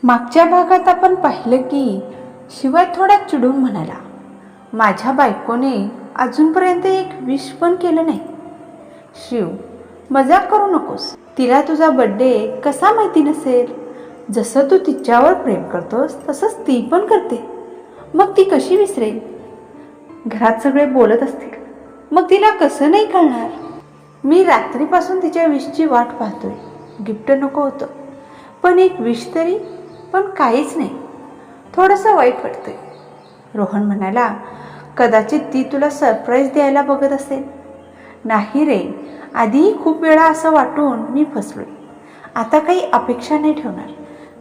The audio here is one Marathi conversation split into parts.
मागच्या भागात आपण पाहिलं की शिवाय थोडा चिडून म्हणाला, माझ्या बायकोने अजूनपर्यंत एक विश पण केलं नाही. शिव, मजाक करू नकोस. तिला तुझा बर्थडे कसा माहिती नसेल? जसं तू तिच्यावर प्रेम करतोस तसंच ती पण करते. मग ती कशी विसरेल? घरात सगळे बोलत असतील, मग तिला कसं नाही कळणार? मी रात्रीपासून तिच्या विशची वाट पाहतोय. गिफ्ट नको होतं, पण एक विश तरी. पण काहीच नाही. थोडंसं वाईट वाटतंय. रोहन म्हणाला, कदाचित ती तुला सरप्राईज द्यायला बघत असेल. नाही रे, आधीही खूप वेळा असं वाटून मी फसलोय. आता काही अपेक्षा नाही ठेवणार.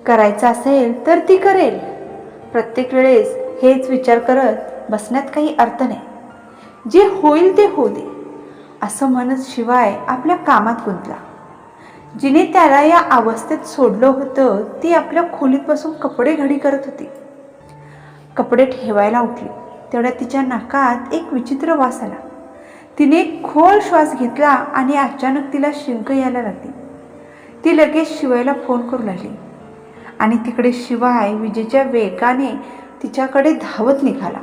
करायचं असेल तर ती करेल. प्रत्येक वेळेस हेच विचार करत बसण्यात काही अर्थ नाही. जे होईल ते होऊ दे असं म्हणत शिवाय आपल्या कामात गुंतला. जिने त्याला या अवस्थेत सोडलं होतं ती आपल्या खोलीत बसून कपडे घडी करत होती. कपडे ठेवायला उठली तेवढ्या तिच्या नाकात एक विचित्र वास आला. तिने एक खोल श्वास घेतला आणि अचानक तिला शिंक यायला लागली. ती लगेच शिवायला फोन करू लागली आणि तिकडे शिवाय विजेच्या वेगाने तिच्याकडे धावत निघाला.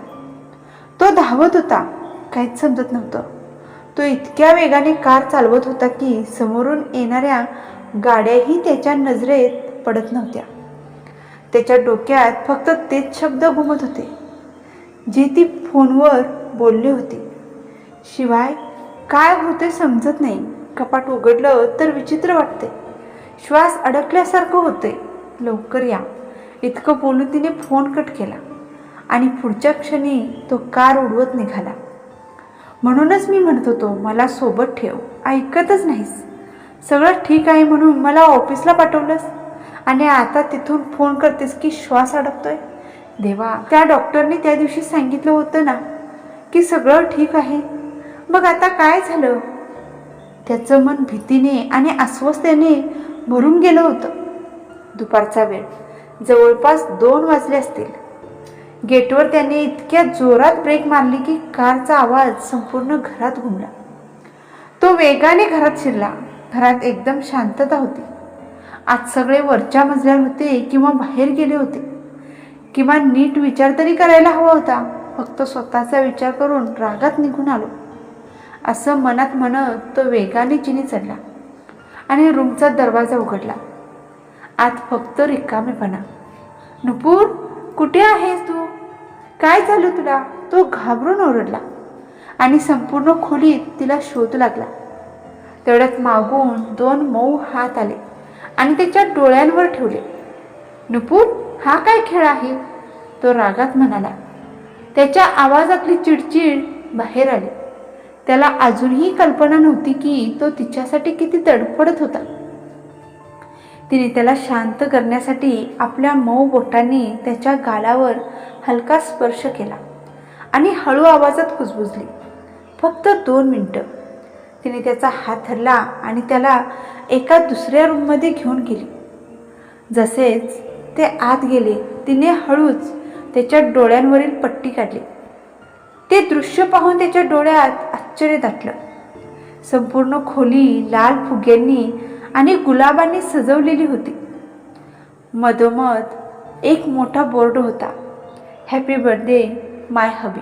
तो धावत होता, काहीच समजत नव्हतं. तो इतक्या वेगाने कार चालवत होता की समोरून येणाऱ्या गाड्याही त्याच्या नजरेत पडत नव्हत्या. त्याच्या डोक्यात फक्त तेच शब्द घुमत होते जे ती फोनवर बोलली होती. शिवाय काय होते समजत नाही. कपाट उघडलं तर विचित्र वाटते. श्वास अडकल्यासारखं होते. लवकर या, इतकं बोलून तिने फोन कट केला आणि पुढच्या क्षणी तो कार उडवत निघाला. म्हणूनच मी म्हणत होतो मला सोबत ठेव, ऐकतच नाहीस. सगळं ठीक आहे म्हणून मला ऑफिसला पाठवलंस आणि आता तिथून फोन करतेस की श्वास अडकतोय. देवा, त्या डॉक्टरने त्या दिवशी सांगितलं होतं ना की सगळं ठीक आहे. मग आता काय झालं? त्याचं मन भीतीने आणि अस्वस्थतेने भरून गेलं होतं. दुपारचा वेळ, जवळपास 2 वाजले असतील. गेटवर त्याने इतक्या जोरात ब्रेक मारली की कारचा आवाज संपूर्ण घरात घुमला. तो वेगाने घरात शिरला. घरात एकदम शांतता होती. आज सगळे वरच्या मजल्यावर होते किंवा बाहेर गेले होते. किमान नीट विचार तरी करायला हवा होता. फक्त स्वतःचा विचार करून रागात निघून आलो असं मनात म्हणत तो वेगाने चिनी चढला आणि रूमचा दरवाजा उघडला. आत फक्त रिकामेपणा. नुपूर, कुठे आहेस तू? काय झालं तुला? तो घाबरून ओरडला आणि संपूर्ण खोलीत तिला शोध लागला. तेवढ्यात मागून 2 मऊ हात आले आणि त्याच्या डोळ्यांवर ठेवले. नुपूर, हा काय खेळ आहे? तो रागात म्हणाला. त्याच्या आवाजातली चिडचिड बाहेर आली. त्याला अजूनही कल्पना नव्हती की तो तिच्यासाठी किती तडफडत होता. तिने त्याला शांत करण्यासाठी आपल्या मऊ बोटांनी त्याच्या गालावर हलका स्पर्श केला आणि हळू आवाजात कुजबुजली. फक्त 2 मिनिटं. तिने त्याचा हात धरला आणि त्याला एका दुसऱ्या रूममध्ये घेऊन गेली. जसेच ते आत गेले तिने हळूच त्याच्या डोळ्यांवरील पट्टी काढली. ते दृश्य पाहून त्याच्या डोळ्यात आश्चर्य दाटलं. संपूर्ण खोली लाल फुग्यांनी आणि गुलाबांनी सजवलेली होती. मधोमध एक मोठा बोर्ड होता, हॅपी बर्थडे माय हबी,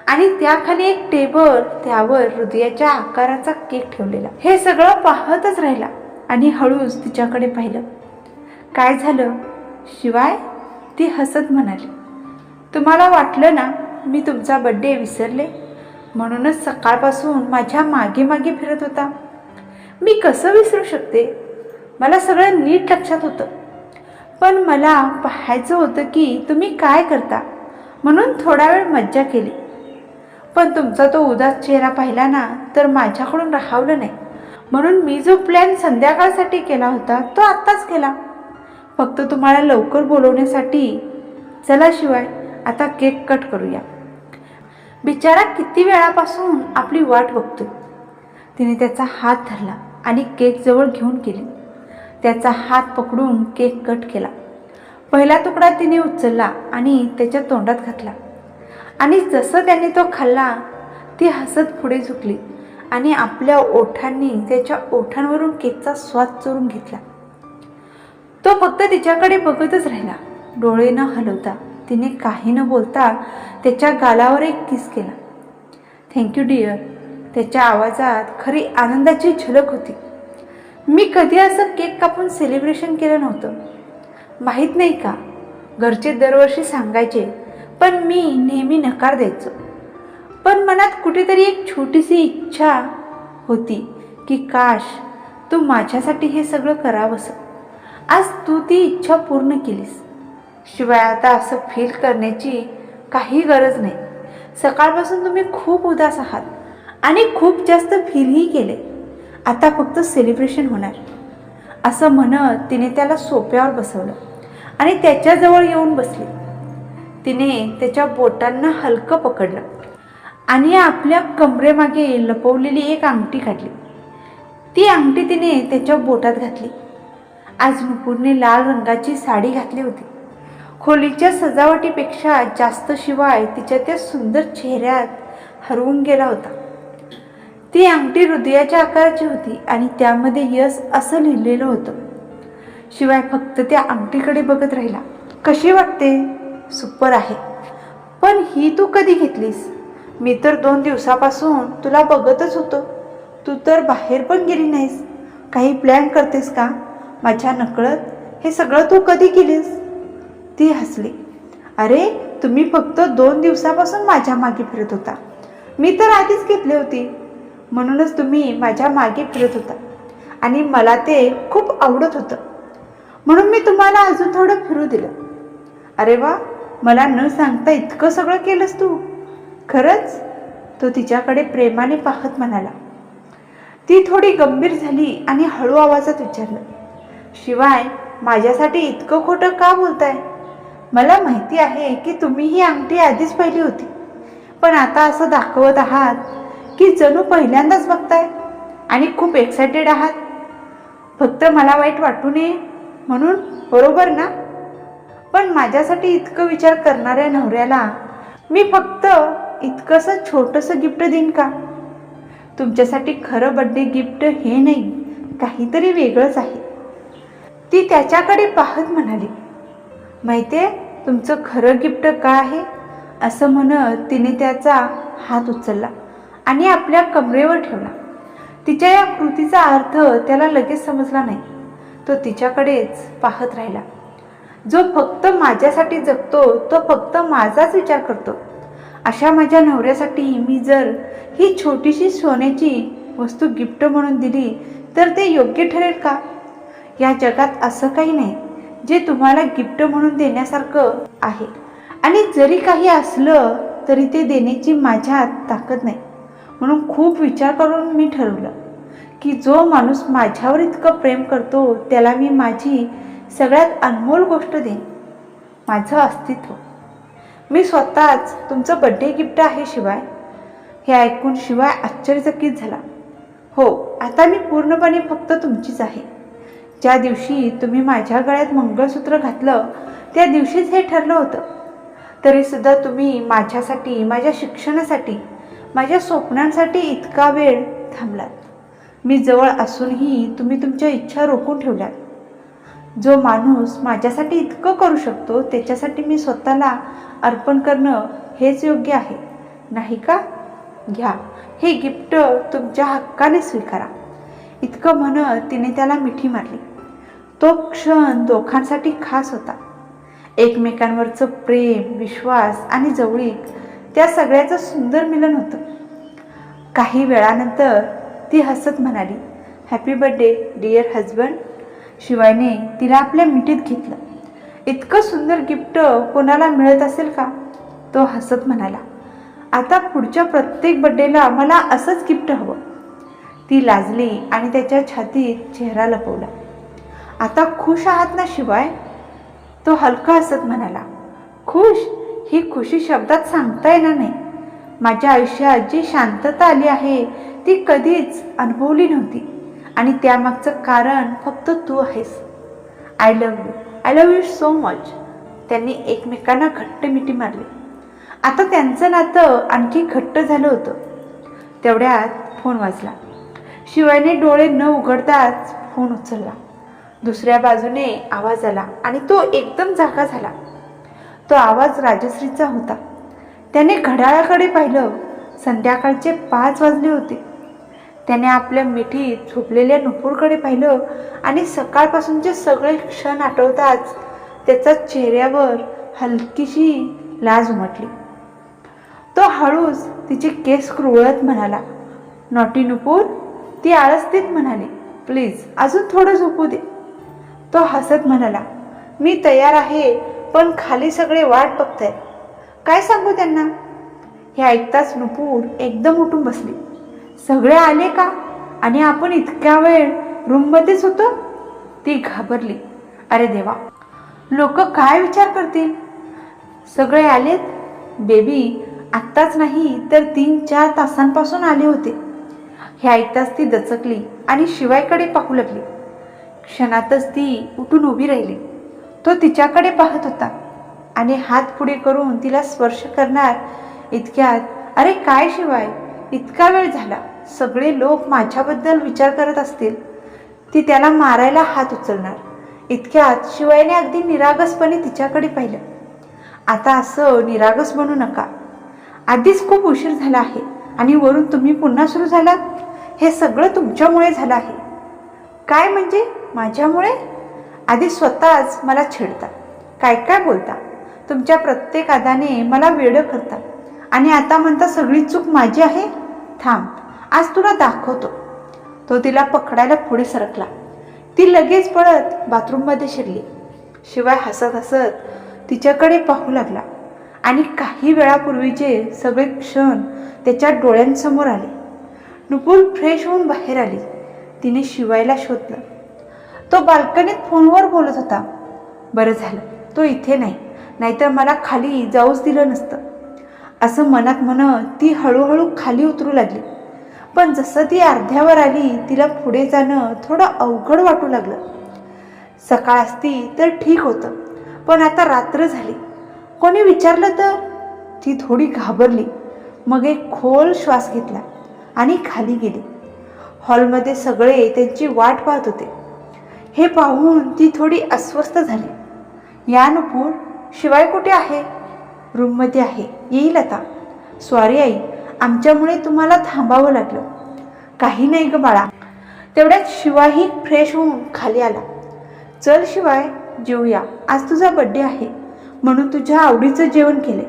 आणि त्याखाली एक टेबल, त्यावर हृदयाच्या आकाराचा केक ठेवलेला. हे सगळं पाहतच राहिला आणि हळूच तिच्याकडे पाहिलं. काय झालं शिवाय? ती हसत म्हणाली, तुम्हाला वाटलं ना मी तुमचा बर्थडे विसरले? म्हणूनच सकाळपासून माझ्या मागे मागे फिरत होता. मी कसं विसरू शकते? मला सगळं नीट लक्षात होतं, पण मला पाहायचं होतं की तुम्ही काय करता, म्हणून थोडा वेळ मज्जा केली. पण तुमचा तो उदास चेहरा पाहिला ना तर माझ्याकडून राहावलं नाही. म्हणून मी जो प्लॅन संध्याकाळसाठी केला होता तो आत्ताच केला, फक्त तुम्हाला लवकर बोलवण्यासाठी. चला शिवाय, आता केक कट करूया. बिचारा किती वेळापासून आपली वाट बघतोय. तिने त्याचा हात धरला आणि केक जवळ घेऊन गेली. त्याचा हात पकडून केक कट केला. पहिला तुकडा तिने उचलला आणि त्याच्या तोंडात घातला आणि जसं त्याने तो खाल्ला ती हसत पुढे झुकली आणि आपल्या ओठांनी त्याच्या ओठांवरून केकचा स्वाद चोरून घेतला. तो फक्त तिच्याकडे बघतच राहिला. डोळे न हलवता तिने काही न बोलता त्याच्या गालावर एक किस केला. Thank you dear. त्याच्या आवाजात खरी आनंदाची झलक होती. मी कधी असं केक कापून सेलिब्रेशन केलं नव्हतं. माहीत नाही का, घरचे दरवर्षी सांगायचे, पण मी नेहमी नकार द्यायचो. पण मनात कुठेतरी एक छोटीशी इच्छा होती की काश तू माझ्यासाठी हे सगळं करावंस. आज तू ती इच्छा पूर्ण केलीस. शिवाय आता असं फील करण्याची काही गरज नाही. सकाळपासून तुम्ही खूप उदास आहात आणि खूप जास्त फीलही केले. आता फक्त सेलिब्रेशन होणार. असं म्हणत तिने त्याला सोफ्यावर बसवलं आणि त्याच्याजवळ येऊन बसली. तिने त्याच्या बोटांना हलकं पकडलं आणि आपल्या कमरेमागे लपवलेली एक अंगठी काढली. ती अंगठी तिने त्याच्या बोटात घातली. आज नुपूरने लाल रंगाची साडी घातली होती. खोलीच्या सजावटीपेक्षा जास्त शिवाय तिच्या त्या सुंदर चेहऱ्यात हरवून गेला होता. ती अंगठी हृदयाच्या आकाराची होती आणि त्यामध्ये यश असं लिहिलेलं होतं. शिवाय फक्त त्या अंगठीकडे बघत राहिला. कशी वाटते? सुपर आहे. पण ही तू कधी घेतलीस? मी तर 2 दिवसापासून तुला बघतच होतो. तू तर बाहेर पण गेली नाहीस. काही प्लॅन करतेस का? माझ्या नकळत हे सगळं तू कधी केलीस? ती हसली. अरे, तुम्ही फक्त 2 दिवसापासून माझ्या मागे फिरत होता. मी तर आधीच घेतली होती. म्हणूनच तुम्ही माझ्या मागे फिरत होता आणि मला ते खूप आवडत होतं. म्हणून मी तुम्हाला अजून थोडं फिरू दिलं. अरे वा, मला न सांगता इतकं सगळं केलंस तू? खरंच? तो तिच्याकडे प्रेमाने पाहत म्हणाला. ती थोडी गंभीर झाली आणि हळू आवाजात विचारलं, शिवाय माझ्यासाठी इतकं खोटं का बोलताय? मला माहिती आहे की तुम्ही ही अंगठी आधीच पाहिली होती, पण आता असं दाखवत आहात की जणू पहिल्यांदाच बघताय आणि खूप एक्सायटेड आहात. फक्त मला वाईट वाटू नये म्हणून, बरोबर ना? पण माझ्यासाठी इतकं विचार करणाऱ्या नवऱ्याला मी फक्त इतकंसं छोटंसं गिफ्ट देईन का? तुमच्यासाठी खरं बर्थडे गिफ्ट हे नाही, काहीतरी वेगळंच आहे. ती त्याच्याकडे पाहत म्हणाली, माहितीये तुमचं खरं गिफ्ट काय आहे? असं म्हणत तिने त्याचा हात उचलला आणि आपल्या कमरेवर ठेवला. तिच्या या कृतीचा अर्थ त्याला लगेच समजला नाही. तो तिच्याकडेच पाहत राहिला. जो फक्त माझ्यासाठी जगतो तो फक्त माझाच विचार करतो. अशा माझ्या नवऱ्यासाठी मी जर ही छोटीशी सोन्याची वस्तू गिफ्ट म्हणून दिली तर ते योग्य ठरेल का? या जगात असं काही नाही जे तुम्हाला गिफ्ट म्हणून देण्यासारखं आहे. आणि जरी काही असलं तरी ते देण्याची माझ्यात ताकद नाही. म्हणून खूप विचार करून मी ठरवलं की जो माणूस माझ्यावर इतकं प्रेम करतो त्याला मी माझी सगळ्यात अनमोल गोष्ट देईन, माझं अस्तित्व. मी स्वतःच तुमचं बर्थडे गिफ्ट आहे शिवाय. हे ऐकून शिवाय आश्चर्यचकित झाला. हो, आता मी पूर्णपणे फक्त तुमचीच आहे. ज्या दिवशी तुम्ही माझ्या गळ्यात मंगळसूत्र घातलं त्या दिवशीच हे ठरलं होतं. तरीसुद्धा तुम्ही माझ्यासाठी, माझ्या शिक्षणासाठी, माझ्या स्वप्नांसाठी इतका वेळ थांबलात. मी जवळ असूनही तुम्ही तुमच्या इच्छा रोखून ठेवल्यात. जो माणूस माझ्यासाठी इतकं करू शकतो त्याच्यासाठी मी स्वतःला अर्पण करणं हेच योग्य आहे, नाही का? घ्या, हे गिफ्ट तुमच्या हक्काने स्वीकारा. इतकं म्हणत तिने त्याला मिठी मारली. तो क्षण दोघांसाठी खास होता. एकमेकांवरचं प्रेम, विश्वास आणि जवळीक, त्या सगळ्याचं सुंदर मिलन होतं. काही वेळानंतर ती हसत म्हणाली, हॅपी बर्थडे डिअर हजबंड. शिवायने तिला आपल्या मिठीत घेतलं. इतकं सुंदर गिफ्ट कोणाला मिळत असेल का? तो हसत म्हणाला, आता पुढच्या प्रत्येक बर्थडेला मला असंच गिफ्ट हवं. ती लाजली आणि त्याच्या छातीत चेहरा लपवला. आता खुश आहात ना शिवाय? तो हलका हसत म्हणाला, खुश? ही खुशी शब्दात सांगता येणार नाही. माझ्या आयुष्यात जी शांतता आली आहे ती कधीच अनुभवली नव्हती आणि त्यामागचं कारण फक्त तू आहेस. I love you so much. त्यांनी एकमेकांना घट्ट मिठी मारली. आता त्यांचं नातं आणखी घट्ट झालं होतं. तेवढ्यात फोन वाजला. शिवायने डोळे न उघडताच फोन उचलला. दुसऱ्या बाजूने आवाज आला आणि तो एकदम जागा झाला. तो आवाज राजश्रीचा होता. त्याने घड्याळाकडे पाहिलं. संध्याकाळचे 5 वाजले होते. त्याने आपल्या मिठीत झोपलेल्या नुपूरकडे पाहिलं आणि सकाळपासूनचे सगळे क्षण आठवताच त्याच्या चेहऱ्यावर हलकीशी लाज उमटली. तो हळूच तिचे केस कुरवळत म्हणाला, नॉटी नुपूर. ती आळसतीत म्हणाली, प्लीज अजून थोडं झोपू दे. तो हसत म्हणाला, मी तयार आहे, पण खाली सगळे वाट बघतायत. काय सांगू त्यांना? हे ऐकताच नुपूर एकदम उठून बसली. सगळे आले का? आणि आपण इतक्या वेळ रूममध्येच होतो? ती घाबरली. अरे देवा, लोक काय विचार करतील? सगळे आलेत बेबी. आत्ताच नाही तर 3-4 तासांपासून आले होते. हे ऐकताच ती दचकली आणि शिवायकडे पाहू लागली. क्षणातच ती उठून उभी राहिली. तो तिच्याकडे पाहत होता आणि हात पुढे करून तिला स्पर्श करणार इतक्यात, अरे काय शिवाय, इतका वेळ झाला. सगळे लोक माझ्याबद्दल विचार करत असतील. ती त्याला मारायला हात उचलणार इतक्यात शिवायने अगदी निरागसपणे तिच्याकडे पाहिलं. आता असं निरागस बनू नका. आधीच खूप उशीर झाला आहे आणि वरून तुम्ही पुन्हा सुरू झालात. हे सगळं तुमच्यामुळे झालं आहे. काय म्हणजे माझ्यामुळे? आधी स्वतःच मला छेडता, काय काय बोलता. तुमच्या प्रत्येक अदाने मला वेडं करता आणि आता म्हणता सगळी चूक माझी आहे. थांब, आज तुला दाखवतो. तो तिला पकडायला पुढे सरकला. ती लगेच पळत बाथरूममध्ये शिरली. शिवाय हसत हसत तिच्याकडे पाहू लागला आणि काही वेळापूर्वीचे सगळे क्षण त्याच्या डोळ्यांसमोर आले. नुपूर फ्रेश होऊन बाहेर आली. तिने शिवायला शोधलं. तो बाल्कनीत फोनवर बोलत होता. बरं झालं तो इथे नाही, नाहीतर मला खाली जाऊच दिलं नसतं. असं मनात म्हणत ती हळूहळू खाली उतरू लागली. पण जसं ती अर्ध्यावर आली तिला पुढे जाणं थोडं अवघड वाटू लागलं. सकाळ असती तर ठीक होतं, पण आता रात्र झाली. कोणी विचारलं तर? ती थोडी घाबरली. मग एक खोल श्वास घेतला आणि खाली गेली. हॉलमध्ये सगळे त्यांची वाट पाहत होते. हे पाहून ती थोडी अस्वस्थ झाली. या नुपूर, शिवाय कुठे आहे? रूममध्ये आहे, येईल आता. सॉरी आई, आमच्यामुळे तुम्हाला थांबावं लागलं. काही नाही ग बाळा. तेवढ्यात शिवाही फ्रेश होऊन खाली आला. चल शिवाय जेवूया, आज तुझा बड्डे आहे म्हणून तुझ्या आवडीचं जेवण केले,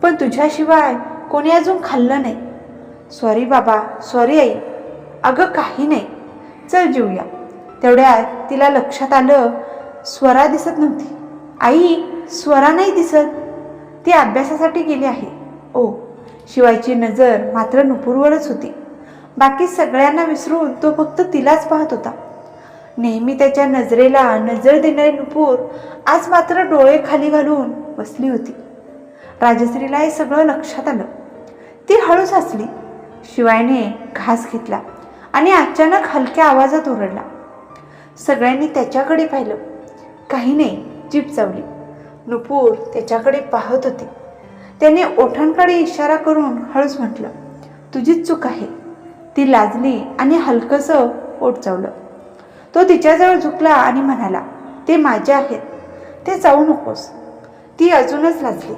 पण तुझ्याशिवाय कोणी अजून खाल्लं नाही. सॉरी बाबा, सॉरी आई. अगं काही नाही, चल जेवूया. तेवढ्यात तिला लक्षात आलं स्वरा दिसत नव्हती. आई, स्वरा नाही दिसत. ती अभ्यासासाठी गेली आहे. ओ. शिवायची नजर मात्र नुपूरवरच होती. बाकी सगळ्यांना विसरून तो फक्त तिलाच पाहत होता. नेहमी त्याच्या नजरेला नजर देणारी नुपूर आज मात्र डोळे खाली घालून बसली होती. राजश्रीला हे सगळं लक्षात आलं. ती हळूच हसली. शिवायने घास घेतला आणि अचानक हलक्या आवाजात ओरडला. सगळ्यांनी त्याच्याकडे पाहिलं. काही नाही, जीभ चावली. नुपूर त्याच्याकडे पाहत होती. त्याने ओठांकडे इशारा करून हळूच म्हटलं, तुझीच चूक आहे. ती लाजली आणि हलकंसं ओठ चावलं. तो तिच्याजवळ झुकला आणि म्हणाला, ते माझे आहेत, ते जाऊ नकोस. ती अजूनच लाजली.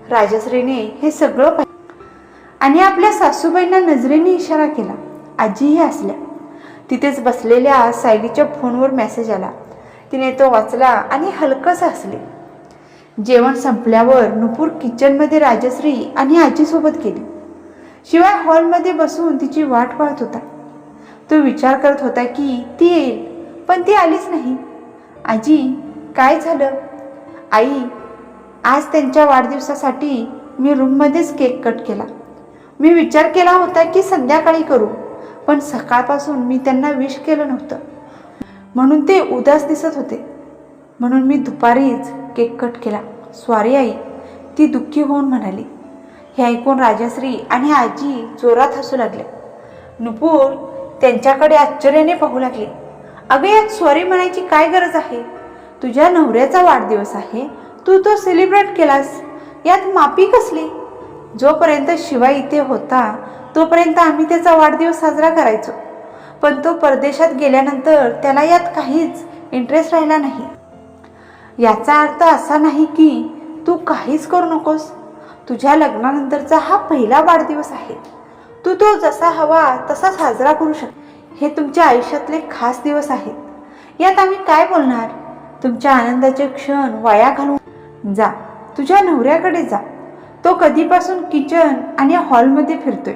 राजश्रीने हे सगळं पाहिलं आणि आपल्या सासूबाईंना नजरेने इशारा केला. आजीही हसल्या. तिथेच बसलेल्या सायलीच्या फोनवर मेसेज आला. तिने तो वाचला आणि हलकंसं हसली. जेवण संपल्यावर नुपूर किचनमध्ये राजश्री आणि आजीसोबत गेली. शिवाय हॉलमध्ये बसून तिची वाट पाहत होता. तो विचार करत होता की ती येईल, पण ती आलीच नाही. आजी, काय झालं? आई, आज त्यांच्या वाढदिवसासाठी मी रूममध्येच केक कट केला. मी विचार केला होता की संध्याकाळी करू, पण सकाळपासून मी त्यांना विश केलं नव्हतं म्हणून ते उदास दिसत होते, म्हणून मी दुपारीच केक कट केला. सॉरी आई, ती दुःखी होऊन म्हणाली. हे ऐकून राजश्री आणि आजी जोरात हसू लागले. नुपूर त्यांच्याकडे आश्चर्याने पाहू लागली. अगं, यात सॉरी म्हणायची काय गरज आहे? तुझ्या नवऱ्याचा वाढदिवस आहे, तू तो सेलिब्रेट केलास, यात माफी कसली? जोपर्यंत शिवाय इथे होता तोपर्यंत आम्ही त्याचा वाढदिवस साजरा करायचो, पण तो परदेशात गेल्यानंतर त्याला यात काहीच इंटरेस्ट राहिला नाही. याचा अर्थ असा नाही की तू काहीच करू नकोस. तुझ्या लग्नानंतरचा हा पहिला वाढदिवस आहे. तू तो जसा हवा तसा साजरा करू शकते. हे तुमच्या आयुष्यातले खास दिवस आहेत. यात आम्ही काय बोलणार? तुमच्या आनंदाचे क्षण वाया घालून जा. तुझ्या नवऱ्याकडे जा. तो कधीपासून किचन आणि हॉलमध्ये फिरतोय.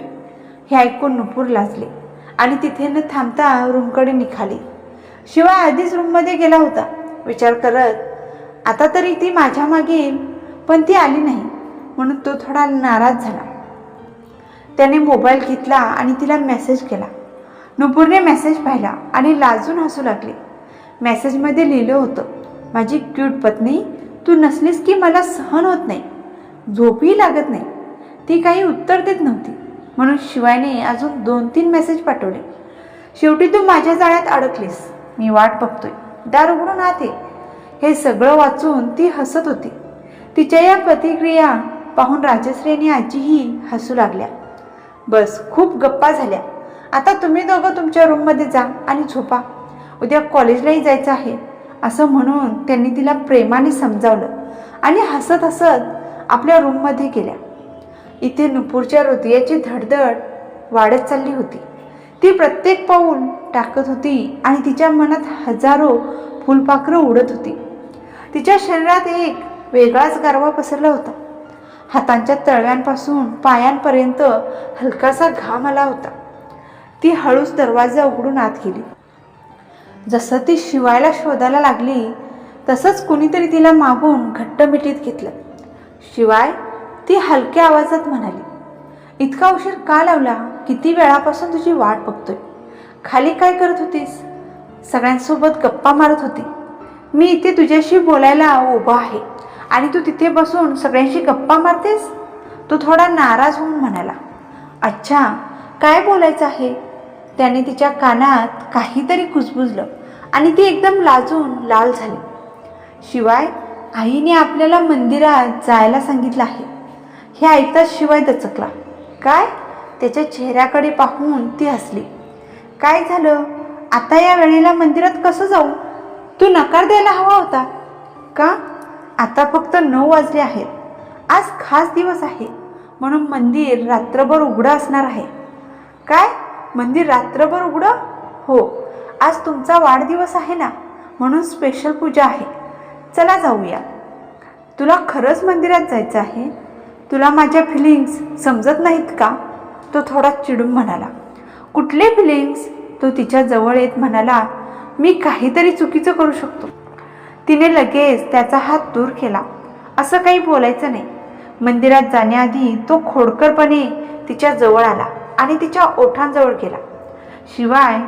हे ऐकून नुपूर लाजले आणि तिथे न थांबता रूमकडे निघाली. शिवाय आधीच रूममध्ये गेला होता विचार करत, आता तरी ती माझ्या मागे येईल. पण ती आली नाही म्हणून तो थोडा नाराज झाला. त्याने मोबाईल घेतला आणि तिला मेसेज केला. नुपूरने मेसेज पाहिला आणि लाजून हसू लागली. मेसेजमध्ये लिहिलं होतं, माझी क्यूट पत्नी, तू नसलीस की मला सहन होत नाही, झोपही लागत नाही. ती काही उत्तर देत नव्हती म्हणून शिवायने अजून 2-3 मेसेज पाठवले. शेवटी तू माझ्या जाळ्यात अडकलीस. मी वाट बघतोय. दार उघडून आत ये. हे सगळं वाचून ती हसत होती. तिच्या या प्रतिक्रिया पाहून राजश्री आणि आजीही हसू लागल्या. बस, खूप गप्पा झाल्या. आता तुम्ही दोघं तुमच्या रूममध्ये जा आणि झोपा. उद्या कॉलेजलाही जायचं आहे असं म्हणून त्यांनी तिला प्रेमाने समजावलं आणि हसत हसत आपल्या रूममध्ये गेल्या. इथे नुपूरच्या हृदयाची धडधड वाढत चालली होती. ती प्रत्येक पाऊल टाकत होती आणि तिच्या मनात हजारो फुलपाखरं उडत होती. तिच्या शरीरात एक वेगळाच गारवा पसरला होता. हातांच्या तळव्यांपासून पायांपर्यंत हलकासा घाम आला होता. ती हळूच दरवाजा उघडून आत गेली. जसं ती शिवायला शोधायला लागली तसंच कुणीतरी तिला मागून घट्ट मिठीत घेतलं. शिवाय, ती हलक्या आवाजात म्हणाली, इतका उशीर का लावला? किती वेळापासून तुझी वाट बघतोय. खाली काय करत होतीस? सगळ्यांसोबत गप्पा मारत होती. मी इथे तुझ्याशी बोलायला उभा आहे आणि तू तिथे बसून सगळ्यांशी गप्पा मारतेस? तो थोडा नाराज होऊन म्हणाला. अच्छा, काय बोलायचं आहे? त्याने तिच्या कानात काहीतरी कुजबुजलं आणि ती एकदम लाजून लाल झाली. शिवाय, आईने आपल्याला मंदिरात जायला सांगितलं आहे. हे ऐकताच शिवाय दचकला. काय? त्याच्या चेहऱ्याकडे पाहून ती हसली. काय झालं? आता या वेळेला मंदिरात कसं जाऊ? तू नकार द्यायला हवा होता का? आता फक्त 9 वाजले आहेत. आज खास दिवस आहे म्हणून मंदिर रात्रभर उघडं असणार आहे. काय? मंदिर रात्रभर उघडं? हो, आज तुमचा वाढदिवस आहे ना, म्हणून स्पेशल पूजा आहे. चला जाऊया. तुला खरंच मंदिरात जायचं आहे? तुला माझ्या फिलिंग्स समजत नाहीत का? तो थोडा चिडून म्हणाला. कुठले फिलिंग्स? तो तिच्या जवळ येत म्हणाला, मी काहीतरी चुकीचं करू शकतो. तिने लगेच त्याचा हात दूर केला. असं काही बोलायचं नाही. मंदिरात जाण्याआधी तो खोडकरपणे तिच्या जवळ आला आणि तिच्या ओठांजवळ गेला. शिवाय,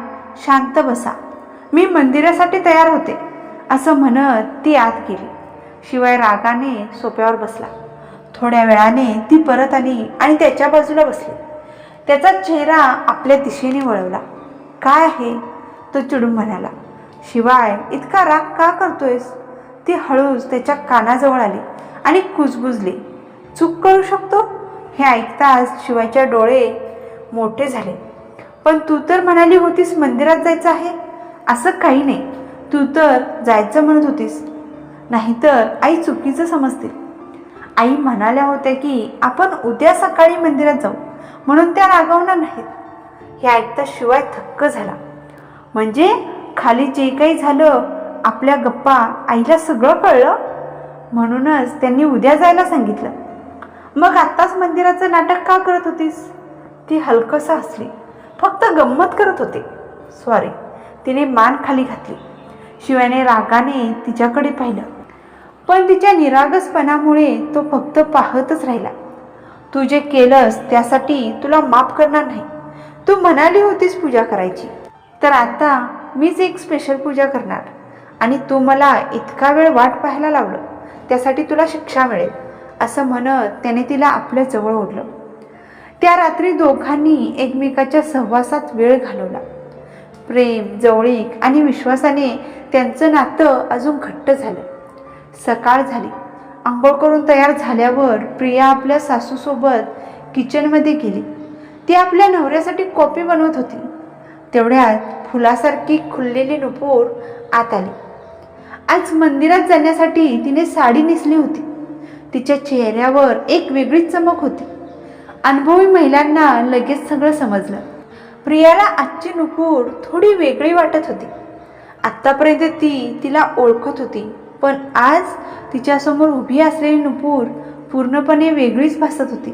शांत बसा, मी मंदिरासाठी तयार होते असं म्हणत ती आत गेली. शिवाय रागाने सोफ्यावर बसला. थोड्या वेळाने ती परत आली आणि त्याच्या बाजूला बसली. त्याचा चेहरा आपल्या दिशेने वळवला. काय आहे? तो चिडून म्हणाला. शिवाय, इतका राग का करतोयस? ती हळूच त्याच्या कानाजवळ आली आणि कुजबुजली. चूक करू शकतो? हे ऐकताच शिवायचे डोळे मोठे झाले. पण तू तर म्हणाली होतीस मंदिरात जायचं आहे. असं काही नाही. तू तर जायचं म्हणत होतीस. नाहीतर आई चुकीचं समजतील. आई म्हणाल्या होत्या की आपण उद्या सकाळी मंदिरात जाऊ, म्हणून त्या रागवणार नाहीत. हे ऐकता शिवाय थक्क झाला. म्हणजे खाली जे काही झालं, आपल्या गप्पा आईला सगळं कळलं, म्हणूनच त्यांनी उद्या जायला सांगितलं. मग आत्ताच मंदिराचं नाटक का करत होतीस? ती हलकसं हसली. फक्त गंमत करत होते. सॉरी. तिने मान खाली घातली. शिवाने रागाने तिच्याकडे पाहिलं, पण तिच्या निरागसपणामुळे तो फक्त पाहतच राहिला. तू जे केलंस त्यासाठी तुला माफ करणार नाही. तू म्हणाली होतीस पूजा करायची, तर आता मीच एक स्पेशल पूजा करणार आणि तू मला इतका वेळ वाट पाहायला लावलं, त्यासाठी तुला शिक्षा मिळेल असं म्हणत त्याने तिला आपल्या जवळ ओढलं. त्या रात्री दोघांनी एकमेकाच्या सहवासात वेळ घालवला. प्रेम, जवळीक आणि विश्वासाने त्यांचं नातं अजून घट्ट झालं. सकाळ झाली. आंघोळ करून तयार झाल्यावर प्रिया आपल्या सासूसोबत किचनमध्ये गेली. ती आपल्या नवऱ्यासाठी कॉफी बनवत होती. तेवढ्यात फुलासारखी खुललेली नुपूर आत आली. आज मंदिरात जाण्यासाठी तिने साडी नेसली होती. तिच्या चेहऱ्यावर एक वेगळीच चमक होती. अनुभवी महिलांना लगेच सगळं समजलं. प्रियाला आजची नुपूर थोडी वेगळी वाटत होती. आत्तापर्यंत ती तिला ओळखत होती, पण आज तिच्यासमोर उभी असलेली नुपूर पूर्णपणे वेगळीच भासत होती.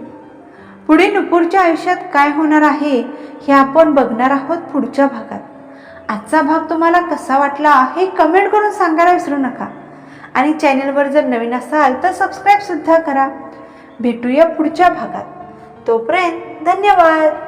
पुढे नुपूरच्या आयुष्यात काय होणार आहे हे आपण बघणार आहोत पुढच्या भागात. आजचा भाग तुम्हाला कसा वाटला हे कमेंट करून सांगायला विसरू नका. आणि चॅनलवर जर नवीन असाल तर सबस्क्राईबसुद्धा करा. भेटूया पुढच्या भागात. तोपर्यंत धन्यवाद.